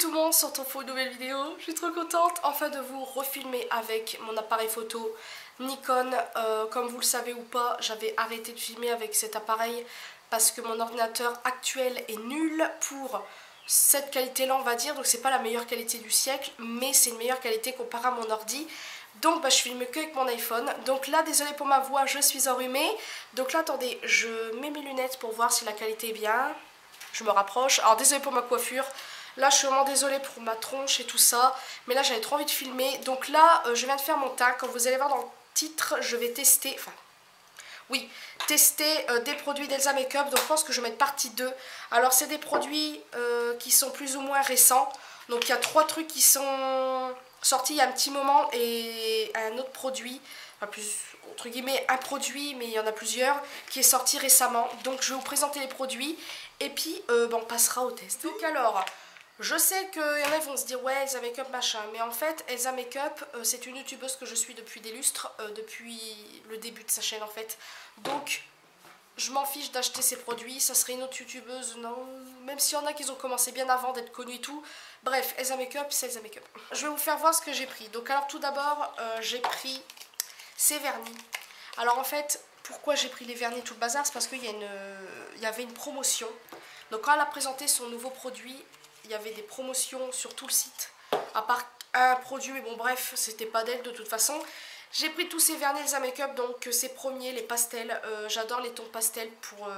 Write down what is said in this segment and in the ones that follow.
tout le monde, on se retrouve pour une nouvelle vidéo. Je suis trop contente enfin de vous refilmer avec mon appareil photo Nikon. Comme vous le savez ou pas, j'avais arrêté de filmer avec cet appareil parce que mon ordinateur actuel est nul pour cette qualité là on va dire. Donc c'est pas la meilleure qualité du siècle, mais c'est une meilleure qualité comparée à mon ordi. Donc je filme que avec mon iPhone. Donc là, désolé pour ma voix, je suis enrhumée. Donc là, attendez, je mets mes lunettes pour voir si la qualité est bien. Je me rapproche. Alors désolé pour ma coiffure. Là, je suis vraiment désolée pour ma tronche et tout ça. Mais là, j'avais trop envie de filmer. Donc là, je viens de faire mon teint. Comme vous allez voir dans le titre, je vais tester... Enfin, oui, tester des produits d'Elsa Makeup. Donc je pense que je vais mettre partie 2. Alors, c'est des produits qui sont plus ou moins récents. Donc il y a 3 trucs qui sont sortis il y a un petit moment et un autre produit, enfin plus entre guillemets un produit, mais il y en a plusieurs, qui est sorti récemment. Donc je vais vous présenter les produits et puis on passera au test. Donc alors, je sais qu'il y en a qui vont se dire ouais Elsa Makeup machin, mais en fait Elsa Makeup c'est une youtubeuse que je suis depuis des lustres, depuis le début de sa chaîne en fait. Donc je m'en fiche d'acheter ces produits, ça serait une autre youtubeuse, non, même s'il y en a qui ont commencé bien avant d'être connus et tout. Bref, Elsa Makeup, c'est Elsa Makeup. Je vais vous faire voir ce que j'ai pris. Donc alors tout d'abord, j'ai pris ces vernis. Alors en fait, pourquoi j'ai pris les vernis tout le bazar, c'est parce qu'il y avait une promotion. Donc quand elle a présenté son nouveau produit, il y avait des promotions sur tout le site. À part un produit, mais bon bref, c'était pas d'elle de toute façon. J'ai pris tous ces vernis Elsa Makeup, donc ces premiers, les pastels. J'adore les tons pastels pour...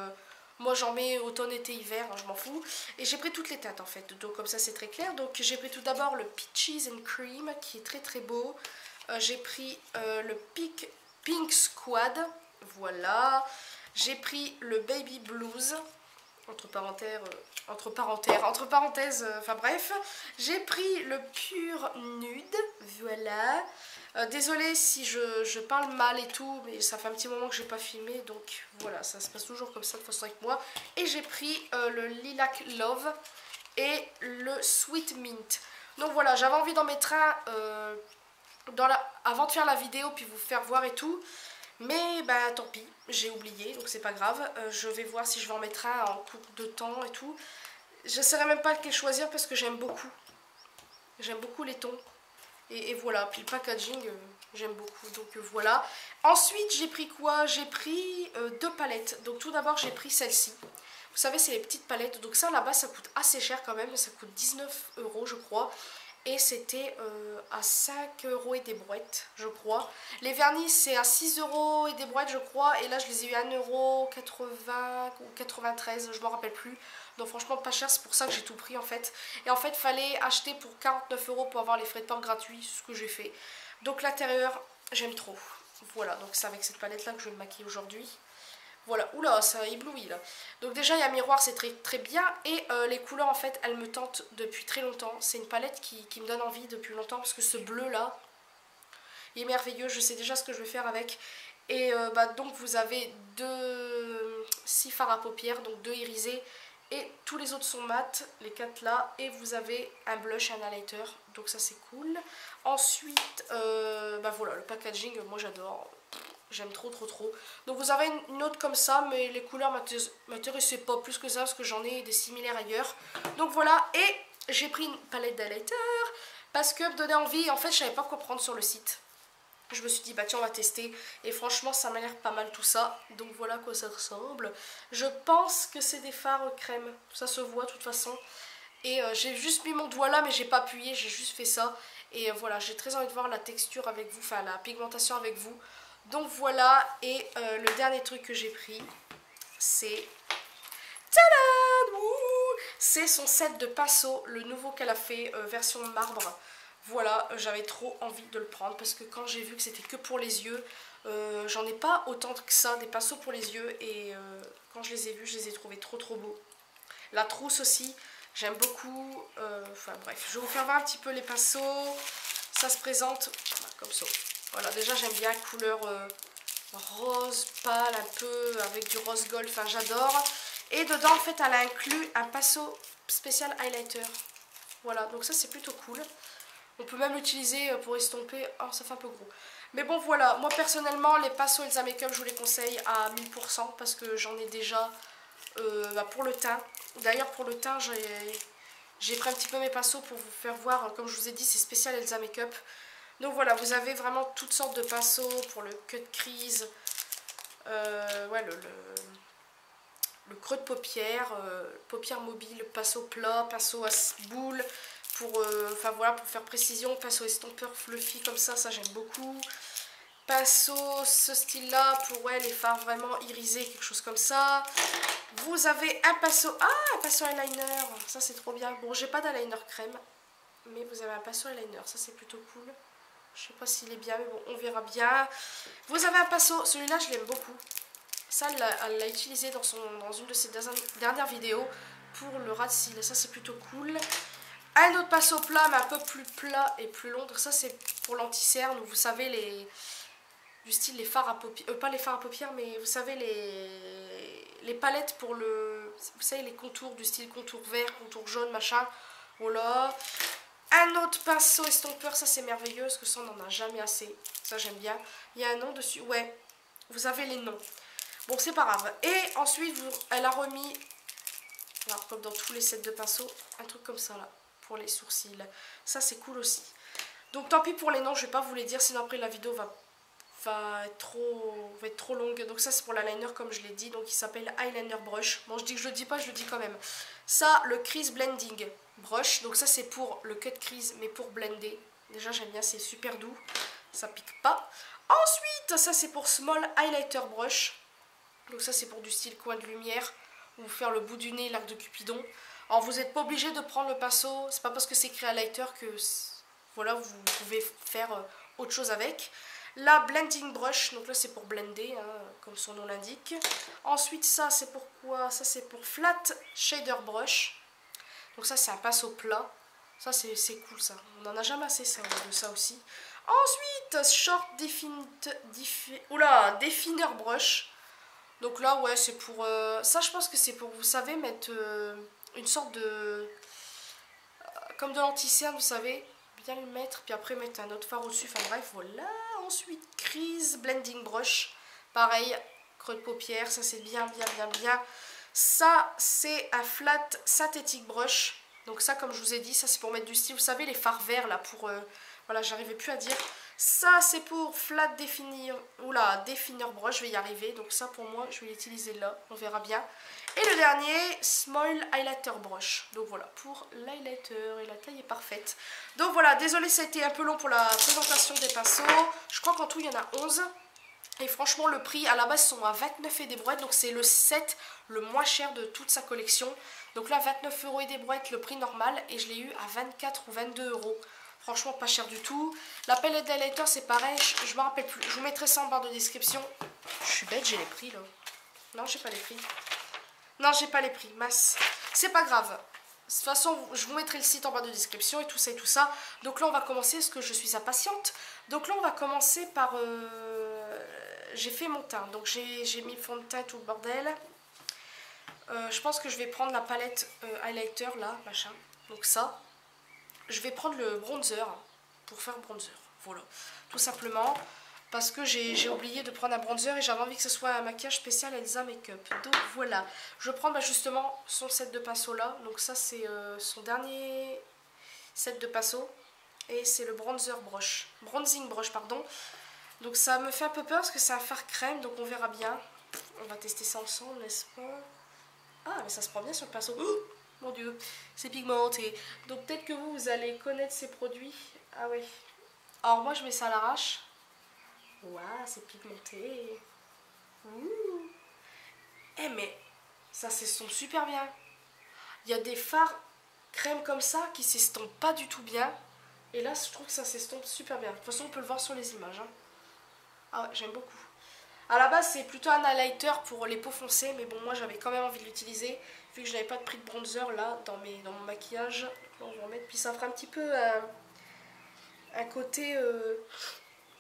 moi j'en mets automne, été, hiver, hein, je m'en fous. Et j'ai pris toutes les teintes en fait, donc comme ça c'est très clair. Donc j'ai pris tout d'abord le Peaches and Cream, qui est très très beau. J'ai pris le Pink Squad, voilà. J'ai pris le Baby Blues, entre parenthèses, enfin bref. J'ai pris le Pure Nude, voilà. Désolée si je parle mal et tout, mais ça fait un petit moment que j'ai pas filmé, donc voilà, ça se passe toujours comme ça de façon avec moi. Et j'ai pris le Lilac Love et le Sweet Mint. Donc voilà, j'avais envie d'en mettre un avant de faire la vidéo puis vous faire voir et tout. Mais bah tant pis, j'ai oublié, donc c'est pas grave. Je vais voir si je vais en mettre un en cours de temps et tout. Je ne saurais même pas lequel choisir parce que j'aime beaucoup. J'aime beaucoup les tons. Et voilà, puis le packaging, j'aime beaucoup. Donc voilà. Ensuite, j'ai pris quoi? J'ai pris 2 palettes. Donc tout d'abord, j'ai pris celle-ci. Vous savez, c'est les petites palettes. Donc ça, là-bas, ça coûte assez cher quand même. Ça coûte 19 €, je crois. Et c'était à 5 € et des brouettes, je crois. Les vernis, c'est à 6 € et des brouettes, je crois. Et là, je les ai eu à 1,80 € ou 93, je ne me rappelle plus. Donc franchement, pas cher, c'est pour ça que j'ai tout pris en fait. Et en fait, il fallait acheter pour 49 € pour avoir les frais de port gratuits, ce que j'ai fait. Donc l'intérieur, j'aime trop. Voilà, donc c'est avec cette palette-là que je vais me maquiller aujourd'hui. Voilà, oula, ça éblouit là. Donc déjà, il y a un miroir, c'est très, très bien. Et les couleurs, en fait, elles me tentent depuis très longtemps. C'est une palette qui me donne envie depuis longtemps. Parce que ce bleu là, il est merveilleux. Je sais déjà ce que je vais faire avec. Et donc, vous avez 6 fards à paupières, donc 2 irisés. Et tous les autres sont mat, les 4 là. Et vous avez un blush et un highlighter. Donc ça, c'est cool. Ensuite, voilà, le packaging, moi j'adore. J'aime trop trop trop. Donc vous avez une autre comme ça, mais les couleurs m'intéressaient pas plus que ça parce que j'en ai des similaires ailleurs. Donc voilà, et j'ai pris une palette d'highlighter parce que me donner envie, en fait je savais pas quoi prendre sur le site. Je me suis dit bah tiens on va tester et franchement ça m'a l'air pas mal tout ça. Donc voilà à quoi ça ressemble. Je pense que c'est des fards crème, ça se voit de toute façon. Et j'ai juste mis mon doigt là mais j'ai pas appuyé, j'ai juste fait ça. Et voilà, j'ai très envie de voir la texture avec vous, enfin la pigmentation avec vous. Donc voilà, et le dernier truc que j'ai pris, c'est... Tadam! C'est son set de pinceaux, le nouveau qu'elle a fait, version marbre. Voilà, j'avais trop envie de le prendre parce que quand j'ai vu que c'était que pour les yeux, j'en ai pas autant que ça, des pinceaux pour les yeux. Et quand je les ai vus, je les ai trouvés trop trop beaux. La trousse aussi, j'aime beaucoup. Enfin bref, je vais vous faire voir un petit peu les pinceaux. Ça se présente comme ça. Voilà, déjà j'aime bien couleur rose pâle un peu avec du rose gold, enfin j'adore. Et dedans en fait elle a inclus un pinceau spécial highlighter. Voilà, donc ça c'est plutôt cool. On peut même l'utiliser pour estomper, oh ça fait un peu gros. Mais bon voilà, moi personnellement les pinceaux Elsa Makeup je vous les conseille à 1000% parce que j'en ai déjà pour le teint. D'ailleurs pour le teint J'ai pris un petit peu mes pinceaux pour vous faire voir, comme je vous ai dit, c'est spécial Elsa Makeup. Donc voilà, vous avez vraiment toutes sortes de pinceaux pour le cut crease, ouais, le creux de paupière, paupière mobile, pinceau plat, pinceau à boule, pour, enfin voilà, pour faire précision, pinceau estompeur fluffy comme ça j'aime beaucoup. Pinceau, ce style-là, pour ouais, les fards vraiment irisés, quelque chose comme ça. Vous avez un pinceau, un pinceau eyeliner, ça c'est trop bien. Bon, j'ai pas d'eyeliner crème, mais vous avez un pinceau eyeliner, ça c'est plutôt cool. Je sais pas s'il est bien, mais bon, on verra bien. Vous avez un pinceau, celui-là je l'aime beaucoup. Ça, elle l'a utilisé dans une de ses dernières vidéos pour le ras de cils. Ça, c'est plutôt cool. Un autre pinceau plat, mais un peu plus plat et plus long. Donc ça, c'est pour l'anti-cerne. Vous savez, du style les fards à paupières. Pas les fards à paupières, mais vous savez, les palettes pour le... Vous savez, les contours du style contour vert, contour jaune, machin. Voilà. Un autre pinceau estompeur. Ça, c'est merveilleux, parce que ça, on n'en a jamais assez. Ça, j'aime bien. Il y a un nom dessus. Ouais, vous avez les noms. Bon, c'est pas grave. Et ensuite, elle a remis, alors, comme dans tous les sets de pinceaux, un truc comme ça là, pour les sourcils. Ça, c'est cool aussi. Donc, tant pis pour les noms, je vais pas vous les dire, sinon après la vidéo va être trop longue. Donc, ça, c'est pour l'eyeliner, comme je l'ai dit. Donc, il s'appelle Eyeliner Brush. Bon, je dis que je le dis pas, je le dis quand même. Ça, le Crease Blending Brush. Donc, ça, c'est pour le cut crease, mais pour blender. Déjà, j'aime bien, c'est super doux. Ça pique pas. Ensuite, ça, c'est pour Small Highlighter Brush. Donc ça c'est pour du style coin de lumière, ou faire le bout du nez, l'arc de Cupidon. Alors vous n'êtes pas obligé de prendre le pinceau, c'est pas parce que c'est écrit highlighter que voilà, vous pouvez faire autre chose avec. La blending brush, donc là c'est pour blender, hein, comme son nom l'indique. Ensuite ça c'est pour quoi? Ça c'est pour flat shader brush. Donc ça c'est un pinceau plat. Ça c'est cool ça, on n'en a jamais assez ça, de ça aussi. Ensuite short definer brush. Donc là, ouais, c'est pour... ça, je pense que c'est pour, vous savez, mettre une sorte de... comme de l'anti-cerne, vous savez. Bien le mettre, puis après mettre un autre fard au-dessus. Enfin bref, voilà. Ensuite, Crease Blending Brush. Pareil, creux de paupière. Ça, c'est bien. Ça, c'est un Flat Synthetic Brush. Donc ça, comme je vous ai dit, ça, c'est pour mettre du style. Vous savez, les fards verts, là, pour... voilà, j'arrivais plus à dire. Ça, c'est pour Flat Definer Brush, je vais y arriver. Donc ça, pour moi, je vais l'utiliser là, on verra bien. Et le dernier, Small Highlighter Brush. Donc voilà, pour l'highlighter, et la taille est parfaite. Donc voilà, désolé, ça a été un peu long pour la présentation des pinceaux. Je crois qu'en tout, il y en a 11. Et franchement, le prix, à la base, sont à 29 et des brouettes. Donc c'est le set le moins cher de toute sa collection. Donc là, 29 € et des brouettes, le prix normal. Et je l'ai eu à 24 ou 22 €. Franchement, pas cher du tout. La palette d'highlighter, c'est pareil. Je me rappelle plus. Je vous mettrai ça en barre de description. Je suis bête, j'ai les prix là. Non, j'ai pas les prix. Non, j'ai pas les prix. Mince. C'est pas grave. De toute façon, je vous mettrai le site en barre de description et tout ça et tout ça. Donc là, on va commencer parce que je suis impatiente. Donc là, on va commencer par... j'ai fait mon teint. Donc j'ai mis le fond de teint tout le bordel. Je pense que je vais prendre la palette highlighter là, machin. Donc ça. Je vais prendre le bronzer pour faire bronzer, voilà, tout simplement, parce que j'ai oublié de prendre un bronzer et j'avais envie que ce soit un maquillage spécial Elsa Makeup. Donc voilà, je vais prendre justement son set de pinceaux là, donc ça c'est son dernier set de pinceaux, et c'est le bronzing brush, pardon. Donc ça me fait un peu peur parce que c'est un fard crème, donc on verra bien, on va tester ça ensemble, n'est-ce pas? Ah, mais ça se prend bien sur le pinceau. Mon dieu, c'est pigmenté. Donc peut-être que vous allez connaître ces produits. Ah oui. Alors moi je mets ça à l'arrache. Waouh, c'est pigmenté. Ouh. Eh mais ça s'estompe super bien. Il y a des fards crème comme ça qui s'estompent pas du tout bien. Et là je trouve que ça s'estompe super bien. De toute façon on peut le voir sur les images. Hein. Ah ouais, j'aime beaucoup. À la base c'est plutôt un highlighter pour les peaux foncées. Mais bon, moi j'avais quand même envie de l'utiliser. Vu que je n'avais pas de prix de bronzer là dans mon maquillage. Donc, je vais en mettre. Puis ça fera un petit peu un côté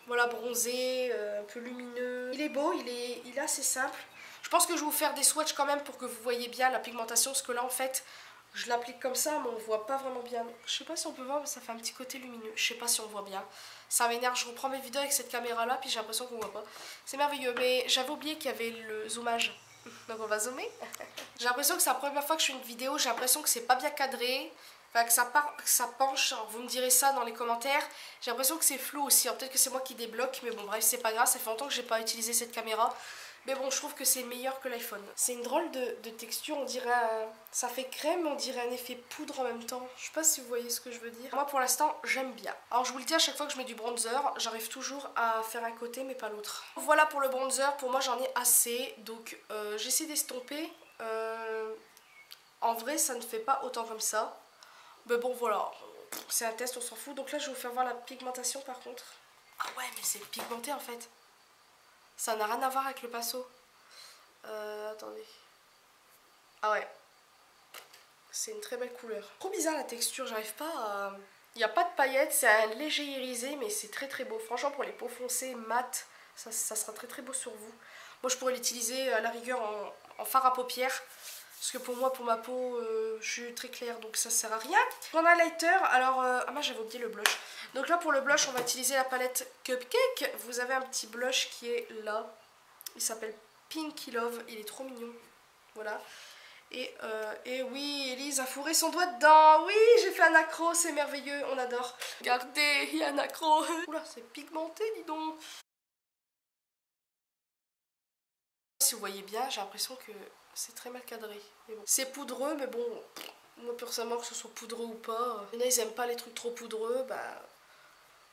voilà, bronzé, un peu lumineux. Il est beau, il est assez simple. Je pense que je vais vous faire des swatchs quand même pour que vous voyez bien la pigmentation. Parce que là en fait je l'applique comme ça mais on voit pas vraiment bien. Je sais pas si on peut voir mais ça fait un petit côté lumineux. Je sais pas si on voit bien. Ça m'énerve, je reprends mes vidéos avec cette caméra là puis j'ai l'impression qu'on voit pas. C'est merveilleux mais j'avais oublié qu'il y avait le zoomage. Donc on va zoomer. J'ai l'impression que c'est la première fois que je fais une vidéo, j'ai l'impression que c'est pas bien cadré. Enfin, que ça penche. Alors, vous me direz ça dans les commentaires. J'ai l'impression que c'est flou aussi. Peut-être que c'est moi qui débloque. Mais bon, bref, c'est pas grave. Ça fait longtemps que j'ai pas utilisé cette caméra. Mais bon, je trouve que c'est meilleur que l'iPhone. C'est une drôle de texture. On dirait... ça fait crème, on dirait un effet poudre en même temps. Je sais pas si vous voyez ce que je veux dire. Moi, pour l'instant, j'aime bien. Alors, je vous le dis, à chaque fois que je mets du bronzer, j'arrive toujours à faire un côté, mais pas l'autre. Voilà pour le bronzer. Pour moi, j'en ai assez. Donc, j'essaie d'estomper. En vrai, ça ne fait pas autant comme ça. Mais bon, voilà. C'est un test, on s'en fout. Donc là, je vais vous faire voir la pigmentation, par contre. Ah ouais, mais c'est pigmenté, en fait. Ça n'a rien à voir avec le pinceau. Attendez. Ah ouais. C'est une très belle couleur. Trop bizarre la texture, j'arrive pas à... Il n'y a pas de paillettes, c'est un léger irisé, mais c'est très très beau. Franchement, pour les peaux foncées, mat, ça sera très très beau sur vous. Moi, je pourrais l'utiliser à la rigueur en fard à paupières. Parce que pour moi, pour ma peau, je suis très claire, donc ça sert à rien. On a lighter, alors... ah moi j'avais oublié le blush. Donc là, pour le blush, on va utiliser la palette Cupcake. Vous avez un petit blush qui est là. Il s'appelle Pinky Love, il est trop mignon. Voilà. Et oui, Elise a fourré son doigt dedans. Oui, j'ai fait un accro, c'est merveilleux, on adore. Regardez, il y a un accro. Oula, c'est pigmenté, dis donc. Si vous voyez bien, j'ai l'impression que c'est très mal cadré. Bon. C'est poudreux, mais bon, moi personnellement, que ce soit poudreux ou pas, il y en a, ils aiment pas les trucs trop poudreux, bah...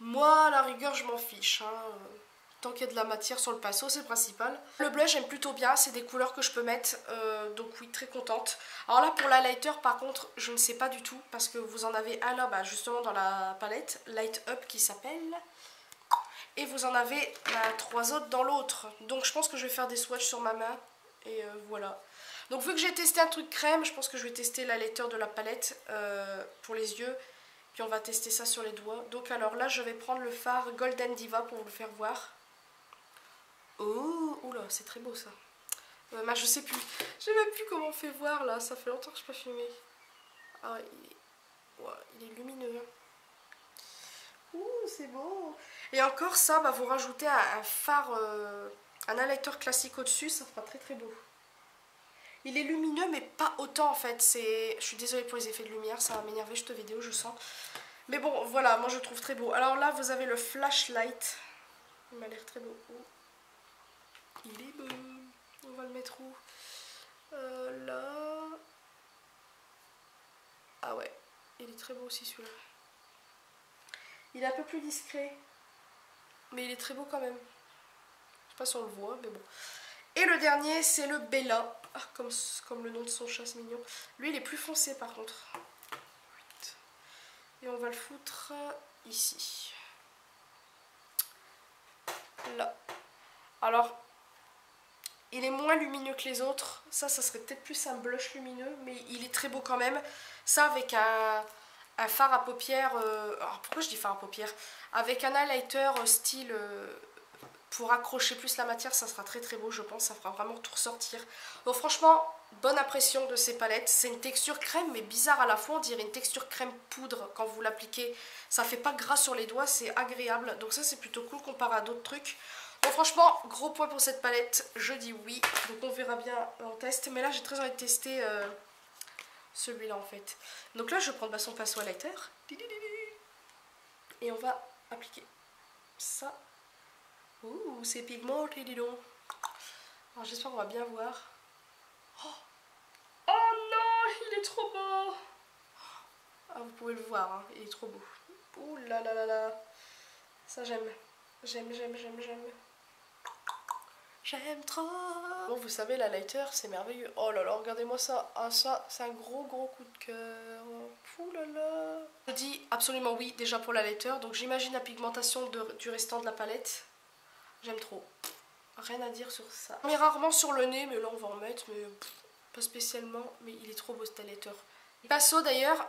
Moi, à la rigueur, je m'en fiche, hein. Tant qu'il y a de la matière sur le pinceau, c'est le principal. Le blush, j'aime plutôt bien, c'est des couleurs que je peux mettre, donc oui, très contente. Alors là, pour l'highlighter, par contre, je ne sais pas du tout, parce que vous en avez un là, bah, justement dans la palette, Light Up qui s'appelle. Et vous en avez 3 autres dans l'autre. Donc je pense que je vais faire des swatchs sur ma main, et voilà. Donc vu que j'ai testé un truc crème, je pense que je vais tester l'highlighter de la palette pour les yeux. Puis on va tester ça sur les doigts. Donc alors là, je vais prendre le fard Golden Diva pour vous le faire voir. Oh, oula, c'est très beau ça. Bah, je sais plus. Je sais même plus comment on fait voir là. Ça fait longtemps que je n'ai pas filmé. Ah, ouais, il est lumineux. Ouh, c'est beau. Et encore ça, bah, vous rajoutez un fard, un highlighter classique au-dessus. Ça fera très très beau. Il est lumineux, mais pas autant en fait. Je suis désolée pour les effets de lumière. Ça va m'énerver cette vidéo, je sens. Mais bon, voilà, moi je le trouve très beau. Alors là, vous avez le flashlight. Il m'a l'air très beau. Il est beau. On va le mettre où? Là. Ah ouais, il est très beau aussi celui-là. Il est un peu plus discret. Mais il est très beau quand même. Je sais pas si on le voit, mais bon. Et le dernier, c'est le Bella. Ah, comme le nom de son chat, c'est mignon. Lui, il est plus foncé par contre. Et on va le foutre ici. Là. Alors, il est moins lumineux que les autres. Ça serait peut-être plus un blush lumineux, mais il est très beau quand même. Ça avec un fard à paupières. Alors pourquoi je dis fard à paupières? Avec un highlighter style pour accrocher plus la matière, ça sera très très beau, je pense. Ça fera vraiment tout ressortir. Donc franchement, bonne impression de ces palettes. C'est une texture crème, mais bizarre à la fois. On dirait une texture crème poudre quand vous l'appliquez. Ça fait pas gras sur les doigts, c'est agréable. Donc ça, c'est plutôt cool comparé à d'autres trucs. Bon, franchement, gros point pour cette palette, je dis oui. Donc on verra bien en test. Mais là, j'ai très envie de tester celui-là en fait. Donc là, je vais prendre son pinceau highlighter. Et on va appliquer ça. Ouh, c'est pigmenté, dis donc. Alors j'espère qu'on va bien voir. Oh non, il est trop beau. Ah, vous pouvez le voir, hein, il est trop beau. Ouh là là là là. Ça j'aime. J'aime. J'aime trop. Bon, vous savez, la lighter, c'est merveilleux. Oh là là, regardez-moi ça. Ah, ça, c'est un gros coup de cœur. Ouh là là. Je dis absolument oui, déjà pour la lighter. Donc j'imagine la pigmentation du restant de la palette. J'aime trop. Rien à dire sur ça. On met rarement sur le nez, mais là on va en mettre, mais pas spécialement. Mais il est trop beau ce highlighter. Le pinceau d'ailleurs,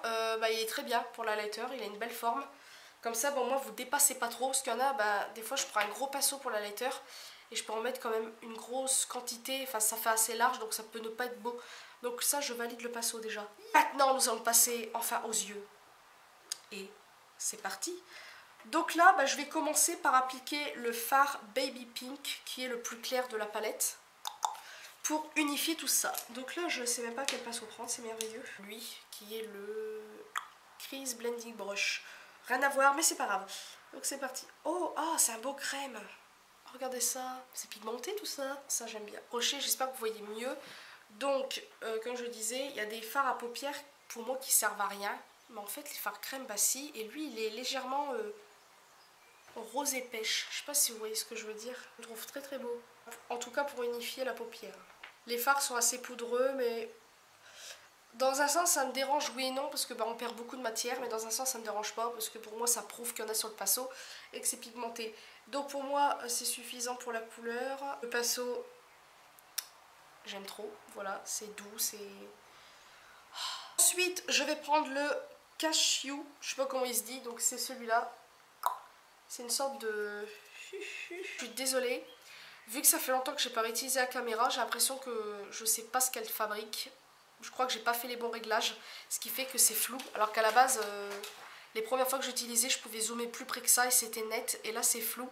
il est très bien pour la lighter. Il a une belle forme. Comme ça, bon, moi vous dépassez pas trop. Parce qu'il y en a, des fois je prends un gros pinceau pour la lighter. Et je peux en mettre quand même une grosse quantité. Enfin, ça fait assez large, donc ça peut ne pas être beau. Donc ça, je valide le pinceau déjà. Maintenant, nous allons passer enfin aux yeux. Et c'est parti. Donc là, je vais commencer par appliquer le fard Baby Pink, qui est le plus clair de la palette, pour unifier tout ça. Donc là, je ne sais même pas quel pinceau prendre, c'est merveilleux. Lui, qui est le Crease Blending Brush. Rien à voir, mais c'est pas grave. Donc c'est parti. Oh, ah, c'est un beau crème. Regardez ça, c'est pigmenté tout ça. Ça j'aime bien. Rocher, j'espère que vous voyez mieux. Donc, comme je disais, il y a des fards à paupières pour moi qui servent à rien. Mais en fait, les fards crème, bah si. Et lui, il est légèrement rose et pêche. Je sais pas si vous voyez ce que je veux dire. Je le trouve très très beau. En tout cas pour unifier la paupière. Les fards sont assez poudreux, mais dans un sens ça me dérange oui et non parce que bah, on perd beaucoup de matière, mais dans un sens ça me dérange pas parce que pour moi ça prouve qu'il y en a sur le pinceau et que c'est pigmenté. Donc pour moi c'est suffisant pour la couleur. Le pinceau j'aime trop, voilà, c'est doux, c'est... Ensuite je vais prendre le Cashew, je sais pas comment il se dit, donc c'est celui-là. C'est une sorte de... Je suis désolée, vu que ça fait longtemps que j'ai pas réutilisé la caméra, j'ai l'impression que je sais pas ce qu'elle fabrique. Je crois que j'ai pas fait les bons réglages, ce qui fait que c'est flou. Alors qu'à la base, les premières fois que j'utilisais, je pouvais zoomer plus près que ça et c'était net. Et là, c'est flou.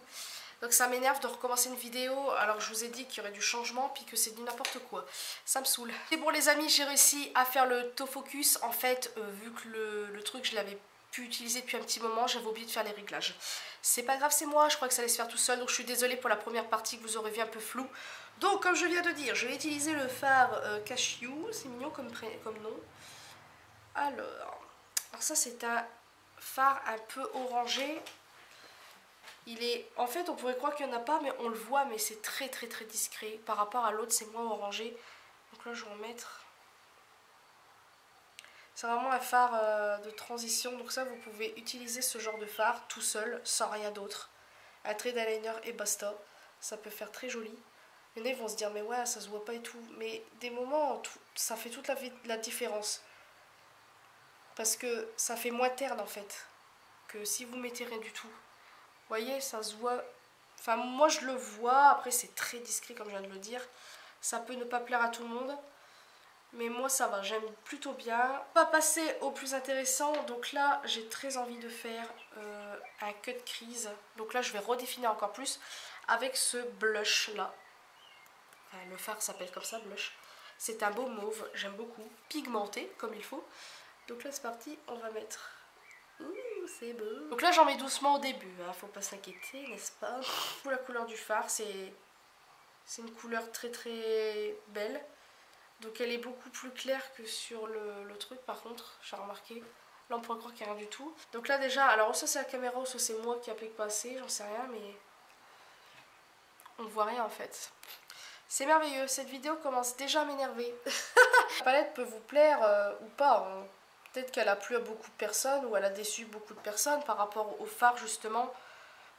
Donc ça m'énerve de recommencer une vidéo alors que je vous ai dit qu'il y aurait du changement puis que c'est du n'importe quoi. Ça me saoule. Et bon les amis, j'ai réussi à faire le autofocus. En fait, vu que le truc, je l'avais pu utiliser depuis un petit moment, j'avais oublié de faire les réglages. C'est pas grave, c'est moi, je crois que ça allait se faire tout seul. Donc je suis désolée pour la première partie que vous aurez vu un peu flou. Donc comme je viens de dire, je vais utiliser le fard Cashew. C'est mignon comme nom. Alors ça c'est un fard un peu orangé. Il est... En fait on pourrait croire qu'il n'y en a pas, mais on le voit, mais c'est très très très discret. Par rapport à l'autre c'est moins orangé. Donc là je vais en mettre... C'est vraiment un phare de transition, donc ça vous pouvez utiliser ce genre de phare tout seul, sans rien d'autre. Un trait d'eyeliner et basta, ça peut faire très joli. Il y en a, ils vont se dire mais ouais ça se voit pas et tout, mais des moments ça fait toute la différence. Parce que ça fait moins terne en fait, que si vous mettez rien du tout. Vous voyez, ça se voit, enfin moi je le vois, après c'est très discret comme je viens de le dire. Ça peut ne pas plaire à tout le monde. Mais moi ça va, j'aime plutôt bien. On va passer au plus intéressant. Donc là j'ai très envie de faire un cut crease. Donc là je vais redéfinir encore plus avec ce blush là. Enfin, le fard s'appelle comme ça, blush. C'est un beau mauve, j'aime beaucoup. Pigmenté comme il faut. Donc là c'est parti, on va mettre... Ouh, c'est beau. Donc là j'en mets doucement au début, hein, faut pas s'inquiéter, n'est-ce pas? Pour la couleur du fard, c'est une couleur très très belle. Donc elle est beaucoup plus claire que sur le truc par contre, j'ai remarqué. Là on pourrait croire qu'il n'y a rien du tout. Donc là déjà, alors soit c'est la caméra ou soit c'est moi qui applique pas assez, j'en sais rien, mais on ne voit rien en fait. C'est merveilleux, cette vidéo commence déjà à m'énerver. La palette peut vous plaire ou pas, hein. Peut-être qu'elle a plu à beaucoup de personnes ou elle a déçu beaucoup de personnes par rapport au fard justement.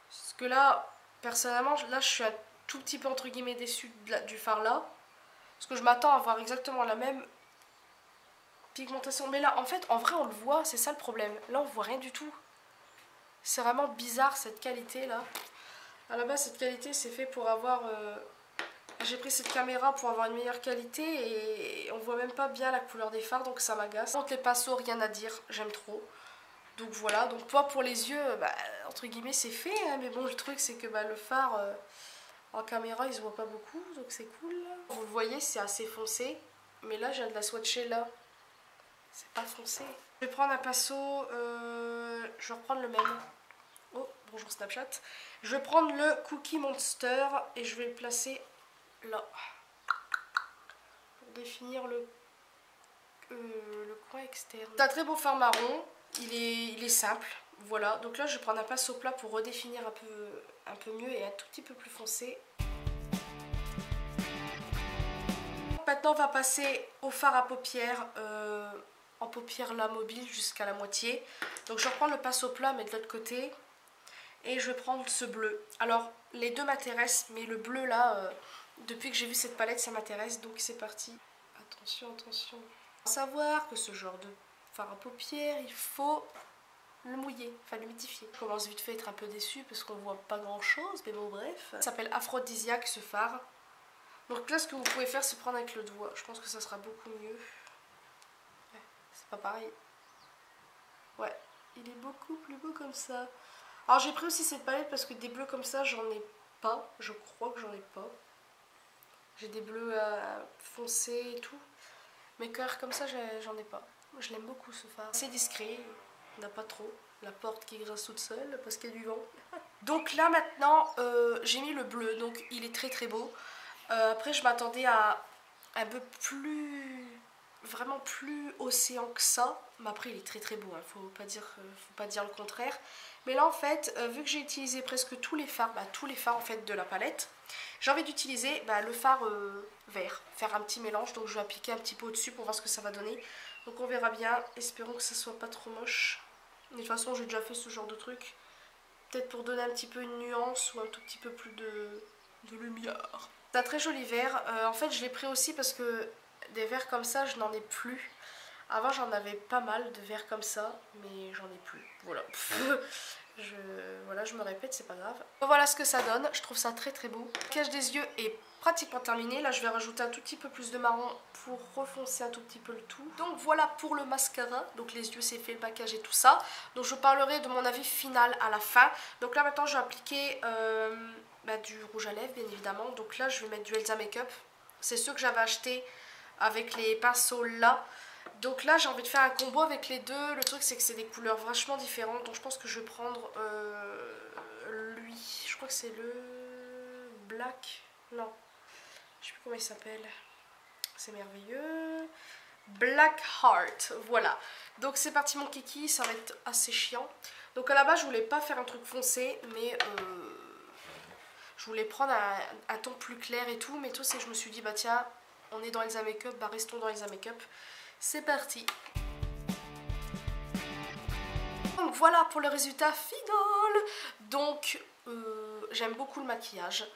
Parce que là, personnellement, là je suis un tout petit peu entre guillemets déçue du fard là. Parce que je m'attends à avoir exactement la même pigmentation. Mais là, en fait, en vrai, on le voit, c'est ça le problème. Là, on voit rien du tout. C'est vraiment bizarre, cette qualité, là. À la base, cette qualité, c'est fait pour avoir... J'ai pris cette caméra pour avoir une meilleure qualité et on voit même pas bien la couleur des fards, donc ça m'agace. Contre les pinceaux, rien à dire, j'aime trop. Donc voilà, donc pour les yeux, bah, entre guillemets, c'est fait. Hein, mais bon, le truc, c'est que bah, le fard... en caméra, il se voit pas beaucoup, donc c'est cool. Vous le voyez, c'est assez foncé. Mais là, j'ai de la swatcher là. C'est pas foncé. Je vais prendre un pinceau. Je vais reprendre le même. Oh, bonjour Snapchat. Je vais prendre le Cookie Monster et je vais le placer là. Pour définir le coin externe. C'est un très beau fard marron. Il est simple. Voilà, donc là je vais prendre un pinceau plat pour redéfinir un peu mieux et un tout petit peu plus foncé. Maintenant on va passer au fard à paupières, en paupières là mobile jusqu'à la moitié. Donc je vais reprendre le pinceau plat mais de l'autre côté. Et je vais prendre ce bleu. Alors les deux m'intéressent mais le bleu là, depuis que j'ai vu cette palette ça m'intéresse. Donc c'est parti. Attention, attention. Faut savoir que ce genre de fard à paupières il faut... le mouiller, enfin l'humidifier. Je commence vite fait à être un peu déçue parce qu'on voit pas grand chose, mais bon bref. Ça s'appelle Aphrodisiaque ce fard. Donc là ce que vous pouvez faire c'est prendre avec le doigt. Je pense que ça sera beaucoup mieux. Ouais, c'est pas pareil. Ouais, il est beaucoup plus beau comme ça. Alors j'ai pris aussi cette palette parce que des bleus comme ça j'en ai pas. Je crois que j'en ai pas. J'ai des bleus foncés et tout. Mais clairs comme ça j'en ai pas. Je l'aime beaucoup ce fard. C'est discret. Il n'y en a pas trop. La porte qui grince toute seule parce qu'il y a du vent. Donc là maintenant, j'ai mis le bleu, donc il est très très beau. Après je m'attendais à un peu plus... vraiment plus océan que ça. Mais après il est très très beau, hein. Faut pas dire le contraire. Mais là en fait, vu que j'ai utilisé presque tous les fards, en fait de la palette, j'ai envie d'utiliser le fard vert, faire un petit mélange. Donc je vais appliquer un petit peu au-dessus pour voir ce que ça va donner. Donc on verra bien, espérons que ça soit pas trop moche. De toute façon j'ai déjà fait ce genre de truc. Peut-être pour donner un petit peu une nuance ou un tout petit peu plus de lumière. C'est un très joli vert. En fait je l'ai pris aussi parce que des verres comme ça je n'en ai plus. Avant j'en avais pas mal de verres comme ça, mais j'en ai plus. Voilà. Je me répète, c'est pas grave. Voilà ce que ça donne, je trouve ça très très beau. Le maquillage des yeux est pratiquement terminé. Là je vais rajouter un tout petit peu plus de marron pour refoncer un tout petit peu le tout. Donc voilà pour le mascara. Donc les yeux c'est fait, le maquillage et tout ça. Donc je parlerai de mon avis final à la fin. Donc là maintenant je vais appliquer du rouge à lèvres bien évidemment. Donc là je vais mettre du Elsa Makeup. C'est ceux que j'avais acheté avec les pinceaux là. Donc là j'ai envie de faire un combo avec les deux. Le truc c'est que c'est des couleurs vachement différentes. Donc je pense que je vais prendre lui. Je crois que c'est le Black. Non. Je sais plus comment il s'appelle. C'est merveilleux. Black Heart. Voilà. Donc c'est parti mon kiki. Ça va être assez chiant. Donc à la base je voulais pas faire un truc foncé. Mais je voulais prendre un ton plus clair et tout. Mais tout c'est que je me suis dit bah tiens on est dans Elsa Makeup. Bah restons dans Elsa Makeup. C'est parti. Donc voilà pour le résultat final. Donc j'aime beaucoup le maquillage.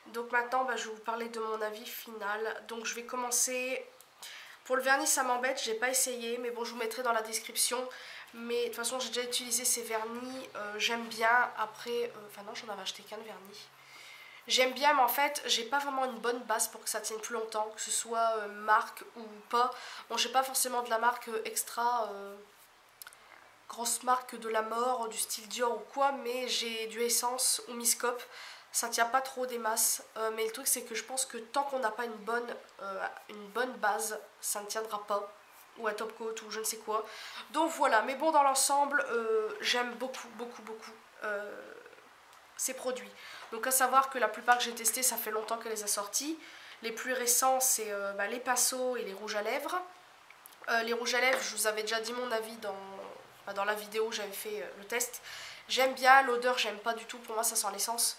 Donc maintenant je vais vous parler de mon avis final. Donc je vais commencer. Pour le vernis ça m'embête, j'ai pas essayé. Mais bon je vous mettrai dans la description. Mais de toute façon j'ai déjà utilisé ces vernis. J'aime bien. Après, enfin non j'en avais acheté qu'un vernis. J'aime bien mais en fait j'ai pas vraiment une bonne base pour que ça tienne plus longtemps, que ce soit marque ou pas. Bon j'ai pas forcément de la marque extra grosse marque de la mort, du style Dior ou quoi, mais j'ai du Essence ou Miscope. Ça tient pas trop des masses, mais le truc c'est que je pense que tant qu'on n'a pas une bonne base, ça ne tiendra pas. Ou un top coat ou je ne sais quoi. Donc voilà, mais bon dans l'ensemble j'aime beaucoup ces produits. Donc à savoir que la plupart que j'ai testé ça fait longtemps qu'elle les a sortis. Les plus récents c'est les pinceaux et les rouges à lèvres. Les rouges à lèvres je vous avais déjà dit mon avis dans la vidéo où j'avais fait le test. J'aime bien, l'odeur j'aime pas du tout, pour moi ça sent l'essence.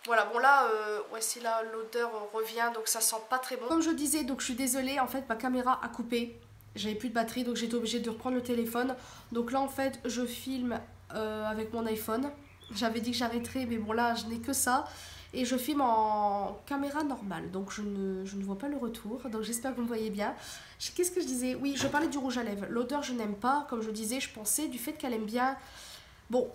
Voilà bon là, ouais si là l'odeur revient donc ça sent pas très bon. Comme je disais donc je suis désolée en fait ma caméra a coupé. J'avais plus de batterie donc j'étais obligée de reprendre le téléphone. Donc là en fait je filme avec mon iPhone. J'avais dit que j'arrêterais mais bon là je n'ai que ça. Et je filme en caméra normale donc je ne vois pas le retour. Donc j'espère que vous me voyez bien. Qu'est-ce que je disais? Oui je parlais du rouge à lèvres. L'odeur je n'aime pas, comme je disais je pensais du fait qu'elle aime bien. Bon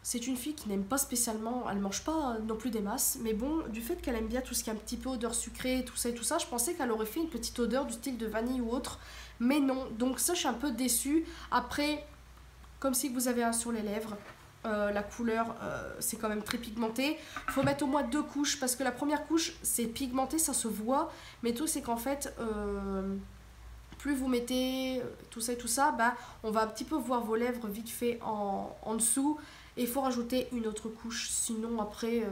c'est une fille qui n'aime pas spécialement, elle mange pas non plus des masses. Mais bon du fait qu'elle aime bien tout ce qui est un petit peu odeur sucrée tout ça et tout ça. Je pensais qu'elle aurait fait une petite odeur du style de vanille ou autre. Mais non donc ça je suis un peu déçue. Après comme si vous avez un sur les lèvres. La couleur c'est quand même très pigmenté. Il faut mettre au moins 2 couches parce que la première couche c'est pigmenté, ça se voit. Mais tout c'est qu'en fait plus vous mettez tout ça et tout ça, on va un petit peu voir vos lèvres vite fait en dessous. Et il faut rajouter une autre couche. Sinon après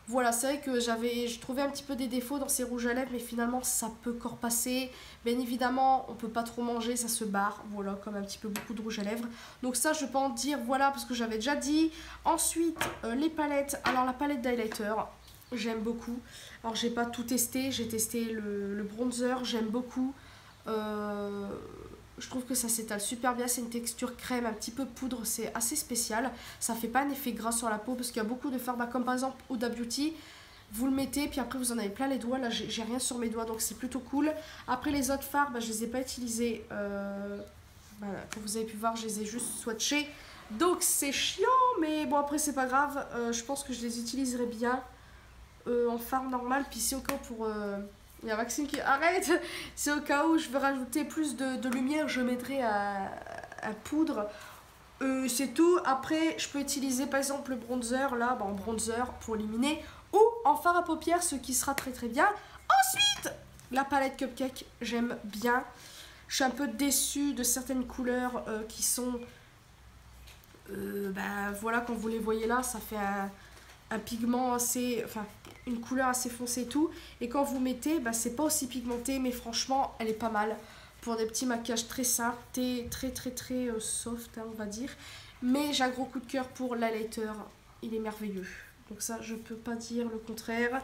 voilà c'est vrai que je trouvais un petit peu des défauts dans ces rouges à lèvres. Mais finalement ça peut encore passer. Bien évidemment on peut pas trop manger, ça se barre. Voilà comme un petit peu beaucoup de rouge à lèvres. Donc ça je peux en dire voilà parce que j'avais déjà dit. Ensuite les palettes. Alors la palette d'highlighter j'aime beaucoup. Alors j'ai pas tout testé. J'ai testé le bronzer, j'aime beaucoup. Je trouve que ça s'étale super bien. C'est une texture crème, un petit peu poudre. C'est assez spécial. Ça fait pas un effet gras sur la peau parce qu'il y a beaucoup de fards comme par exemple Huda Beauty. Vous le mettez puis après vous en avez plein les doigts. Là j'ai rien sur mes doigts donc c'est plutôt cool. Après les autres fards je les ai pas utilisés. Comme vous avez pu voir je les ai juste swatchés. Donc c'est chiant mais bon après c'est pas grave. Je pense que je les utiliserai bien en fard normal. Puis si au cas pour... il y a Maxime qui arrête. C'est au cas où je veux rajouter plus de lumière, je mettrai un poudre. C'est tout. Après, je peux utiliser par exemple le bronzer là, en bronzer pour éliminer. Ou en fard à paupières, ce qui sera très très bien. Ensuite, la palette Cupcake, j'aime bien. Je suis un peu déçue de certaines couleurs qui sont... voilà, quand vous les voyez là, ça fait un pigment assez... Enfin, une couleur assez foncée et tout. Et quand vous mettez, c'est pas aussi pigmenté, mais franchement, elle est pas mal. Pour des petits maquillages très simples, très soft, hein, on va dire. Mais j'ai un gros coup de cœur pour l'highlighter. Il est merveilleux. Donc ça, je peux pas dire le contraire.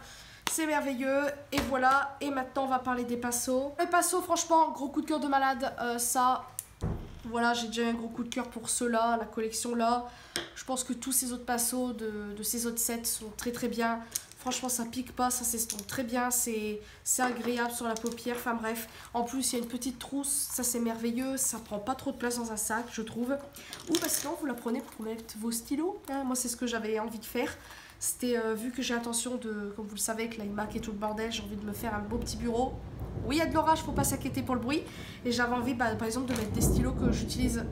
C'est merveilleux. Et voilà. Et maintenant, on va parler des pinceaux. Les pinceaux, franchement, gros coup de cœur de malade. Ça, voilà, j'ai déjà eu un gros coup de cœur pour ceux-là, la collection là. Je pense que tous ces autres pinceaux de ces autres sets sont très bien. Franchement, ça pique pas, ça s'estompe très bien, c'est agréable sur la paupière, enfin bref. En plus, il y a une petite trousse, ça c'est merveilleux, ça prend pas trop de place dans un sac, je trouve. Ou sinon, vous la prenez pour mettre vos stylos. Hein. Moi, c'est ce que j'avais envie de faire. C'était, vu que j'ai l'intention de, comme vous le savez, avec l'iMac et tout le bordel, j'ai envie de me faire un beau petit bureau. Oui, il y a de l'orage, faut pas s'inquiéter pour le bruit. Et j'avais envie, par exemple, de mettre des stylos que j'utilise...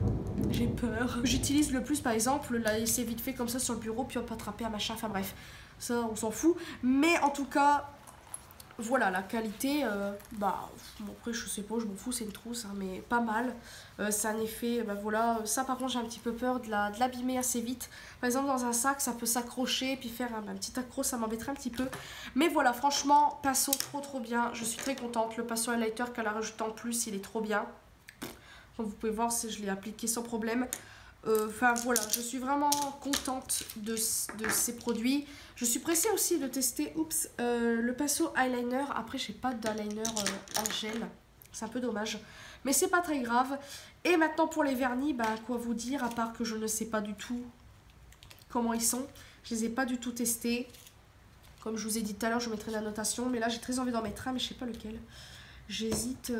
J'ai peur. J'utilise le plus, par exemple, la laisser vite fait comme ça sur le bureau, puis on peut attraper un machin, enfin bref. Ça, on s'en fout. Mais en tout cas, voilà, la qualité, bon, après, je sais pas, je m'en fous, c'est une trousse, hein, mais pas mal. C'est un effet, voilà, ça par contre, j'ai un petit peu peur de l'abîmer assez vite. Par exemple, dans un sac, ça peut s'accrocher, puis faire un petit accro, ça m'embêterait un petit peu. Mais voilà, franchement, pinceau, trop bien. Je suis très contente. Le pinceau highlighter qu'elle a rajouté en plus, il est trop bien. Comme vous pouvez voir, je l'ai appliqué sans problème. Enfin voilà, je suis vraiment contente de ces produits. Je suis pressée aussi de tester le pinceau eyeliner. Après, j'ai pas d'eyeliner en gel. C'est un peu dommage. Mais c'est pas très grave. Et maintenant pour les vernis, quoi vous dire, à part que je ne sais pas du tout comment ils sont. Je les ai pas du tout testés. Comme je vous ai dit tout à l'heure, je mettrai la notation. Mais là, j'ai très envie d'en mettre un, mais je sais pas lequel. J'hésite.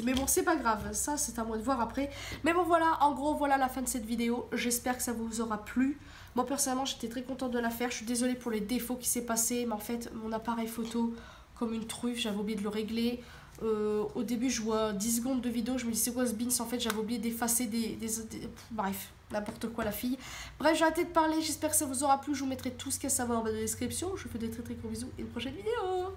Mais bon, c'est pas grave. Ça, c'est à moi de voir après. Mais bon, voilà. En gros, voilà la fin de cette vidéo. J'espère que ça vous aura plu. Moi, personnellement, j'étais très contente de la faire. Je suis désolée pour les défauts qui s'est passé. Mais en fait, mon appareil photo, comme une truffe, j'avais oublié de le régler. Au début, je vois 10 secondes de vidéo. Je me dis, c'est quoi ce bins? En fait, j'avais oublié d'effacer bref, n'importe quoi, la fille. Bref, j'ai arrêté de parler. J'espère que ça vous aura plu. Je vous mettrai tout ce qu'il y a à savoir dans la description. Je vous fais des très gros bisous et une prochaine vidéo.